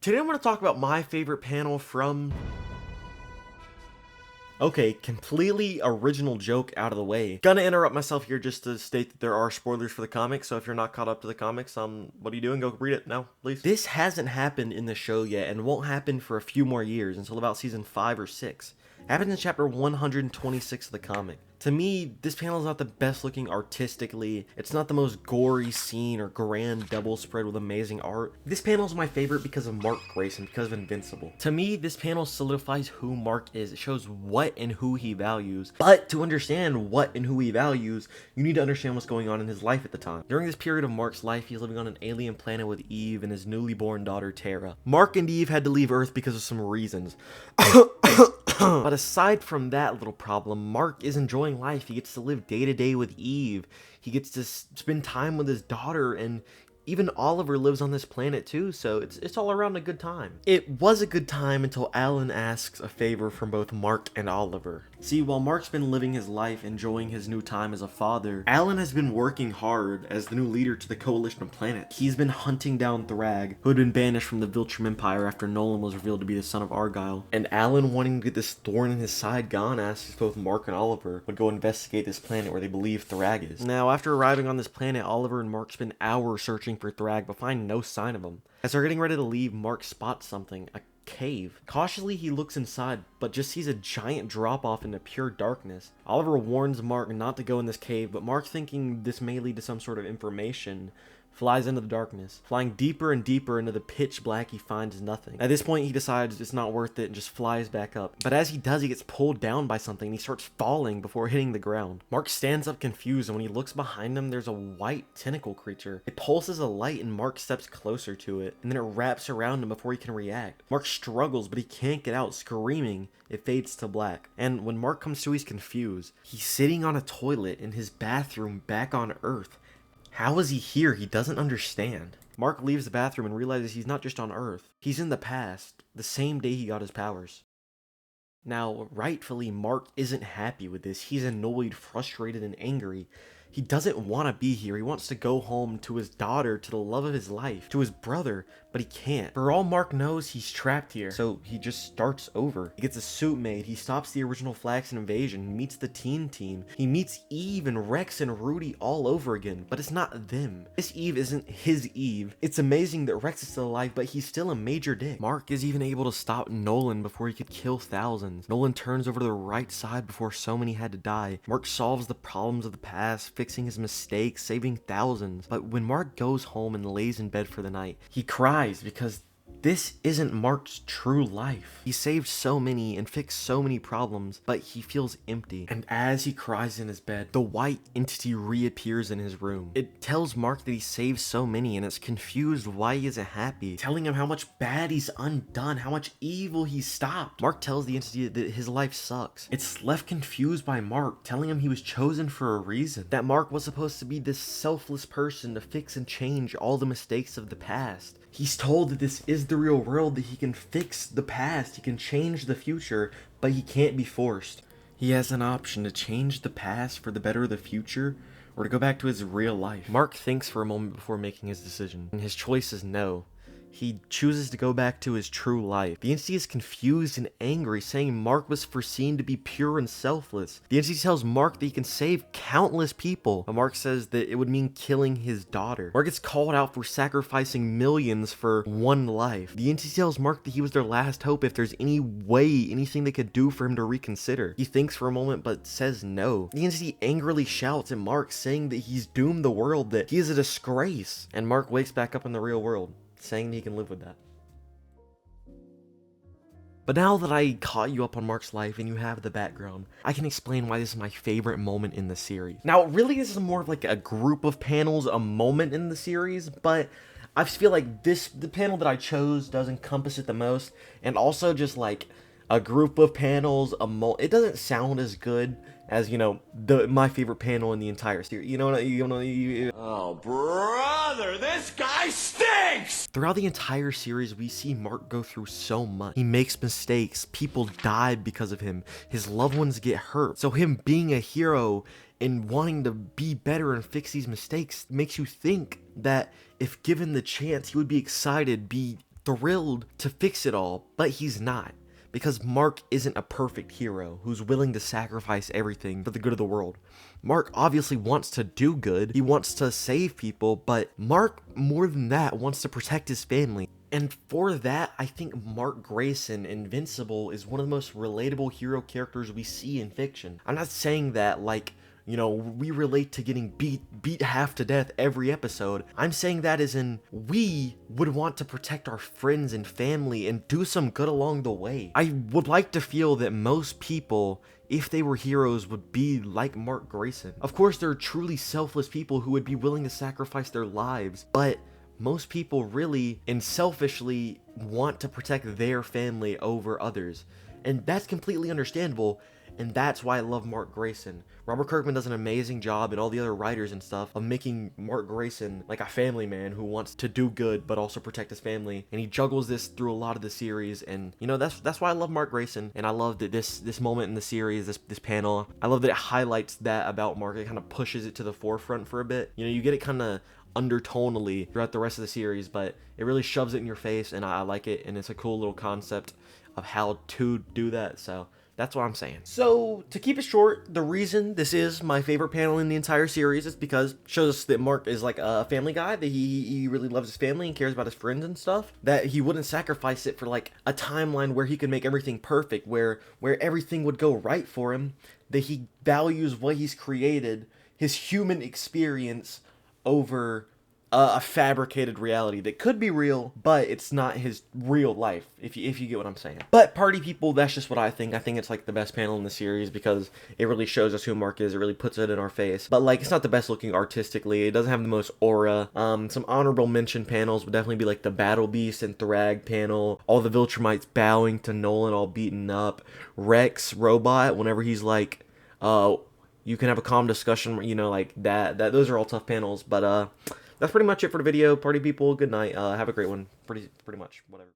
Today I'm going to talk about my favorite panel from... Okay, completely original joke out of the way. Gonna interrupt myself here just to state that there are spoilers for the comics, so if you're not caught up to the comics, what are you doing? Go read it now, please. This hasn't happened in the show yet, and won't happen for a few more years, until about season 5 or 6. It happens in chapter 126 of the comic. To me, this panel is not the best looking artistically, it's not the most gory scene or grand double spread with amazing art. This panel is my favorite because of Mark Grayson, because of Invincible. To me, this panel solidifies who Mark is. It shows what and who he values. But to understand what and who he values, you need to understand what's going on in his life at the time. During this period of Mark's life, he's living on an alien planet with Eve and his newly born daughter, Tara. Mark and Eve had to leave Earth because of some reasons. But aside from that little problem, Mark is enjoying life. He gets to live day to day with Eve. He gets to spend time with his daughter, and even Oliver lives on this planet too, so it's all around a good time. It was a good time until Alan asks a favor from both Mark and Oliver. See, while Mark's been living his life, enjoying his new time as a father, Alan has been working hard as the new leader to the Coalition of Planets. He's been hunting down Thrag, who had been banished from the Viltrum Empire after Nolan was revealed to be the son of Argyle. And Alan, wanting to get this thorn in his side gone, asks if both Mark and Oliver would go investigate this planet where they believe Thrag is. Now, after arriving on this planet, Oliver and Mark spend hours searching for Thrag, but find no sign of him. As they're getting ready to leave, Mark spots something, a cave. Cautiously, he looks inside, but just sees a giant drop-off into pure darkness. Oliver warns Mark not to go in this cave, but Mark, thinking this may lead to some sort of information, flies into the darkness. Flying deeper and deeper into the pitch black, he finds nothing. At this point, he decides it's not worth it and just flies back up. But as he does, he gets pulled down by something and he starts falling before hitting the ground. Mark stands up confused, and when he looks behind him, there's a white tentacle creature. It pulses a light, and Mark steps closer to it, and then it wraps around him before he can react. Mark struggles, but he can't get out, screaming. It fades to black. And when Mark comes to, he's confused. He's sitting on a toilet in his bathroom back on Earth. How is he here? He doesn't understand. Mark leaves the bathroom and realizes he's not just on Earth. He's in the past, the same day he got his powers. Now, rightfully, Mark isn't happy with this. He's annoyed, frustrated, and angry. He doesn't want to be here. He wants to go home to his daughter, to the love of his life, to his brother, but he can't. For all Mark knows, he's trapped here, so he just starts over. He gets a suit made, he stops the original Flaxen invasion, he meets the teen team, he meets Eve and Rex and Rudy all over again, but it's not them. This Eve isn't his Eve. It's amazing that Rex is still alive, but he's still a major dick. Mark is even able to stop Nolan before he could kill thousands. Nolan turns over to the right side before so many had to die. Mark solves the problems of the past, fixing his mistakes, saving thousands. But when Mark goes home and lays in bed for the night, he cries because this isn't Mark's true life. He saved so many and fixed so many problems, but he feels empty. And as he cries in his bed, the white entity reappears in his room. It tells Mark that he saved so many, and it's confused why he isn't happy, telling him how much bad he's undone, how much evil he's stopped. Mark tells the entity that his life sucks. It's left confused by Mark, telling him he was chosen for a reason, that Mark was supposed to be this selfless person to fix and change all the mistakes of the past. He's told that this is the real world, that he can fix the past, he can change the future, but he can't be forced. He has an option to change the past for the better of the future, or to go back to his real life. Mark thinks for a moment before making his decision, and his choice is no. He chooses to go back to his true life. The entity is confused and angry, saying Mark was foreseen to be pure and selfless. The entity tells Mark that he can save countless people, but Mark says that it would mean killing his daughter. Mark gets called out for sacrificing millions for one life. The entity tells Mark that he was their last hope if there's any way, anything they could do for him to reconsider. He thinks for a moment but says no. The entity angrily shouts at Mark, saying that he's doomed the world, that he is a disgrace. And Mark wakes back up in the real world, saying he can live with that. But now that I caught you up on Mark's life and you have the background, I can explain why this is my favorite moment in the series. Now, really, this is more of like a group of panels, a moment in the series, but I feel like the panel that I chose does encompass it the most, and also just like a group of panels, it doesn't sound as good as, you know, my favorite panel in the entire series. You know what Oh, brother, this guy stinks! Throughout the entire series, we see Mark go through so much. He makes mistakes, people die because of him, his loved ones get hurt. So him being a hero and wanting to be better and fix these mistakes makes you think that if given the chance, he would be excited, be thrilled to fix it all, but he's not. Because Mark isn't a perfect hero who's willing to sacrifice everything for the good of the world. Mark obviously wants to do good, he wants to save people, but Mark, more than that, wants to protect his family. And for that, I think Mark Grayson, Invincible, is one of the most relatable hero characters we see in fiction. I'm not saying that like, you know, we relate to getting beat half to death every episode. I'm saying that as in, we would want to protect our friends and family and do some good along the way. I would like to feel that most people, if they were heroes, would be like Mark Grayson. Of course, there are truly selfless people who would be willing to sacrifice their lives, but most people really and selfishly want to protect their family over others. And that's completely understandable, and that's why I love Mark Grayson. Robert Kirkman does an amazing job, and all the other writers and stuff, of making Mark Grayson like a family man who wants to do good but also protect his family. And he juggles this through a lot of the series, and you know, that's why I love Mark Grayson. And I love that this moment in the series, this panel, I love that it highlights that about Mark. It kind of pushes it to the forefront for a bit. You know, you get it kind of undertonally throughout the rest of the series, but it really shoves it in your face, and I like it, and it's a cool little concept of how to do that. So that's what I'm saying. So, to keep it short, the reason this is my favorite panel in the entire series is because it shows us that Mark is like a family guy, that he really loves his family and cares about his friends and stuff, that he wouldn't sacrifice it for like a timeline where he could make everything perfect, where everything would go right for him, that he values what he's created, his human experience, over a fabricated reality that could be real, but it's not his real life, if you get what I'm saying. But party people, that's just what I think. I think it's like the best panel in the series because it really shows us who Mark is. It really puts it in our face. But like, it's not the best looking artistically. It doesn't have the most aura. Some honorable mention panels would definitely be like the Battle Beast and Thrag panel. All the Viltrumites bowing to Nolan all beaten up. Rex Robot, whenever he's like, you can have a calm discussion, you know, like that those are all tough panels. But that's pretty much it for the video. Party people, good night. Have a great one. Pretty much, whatever.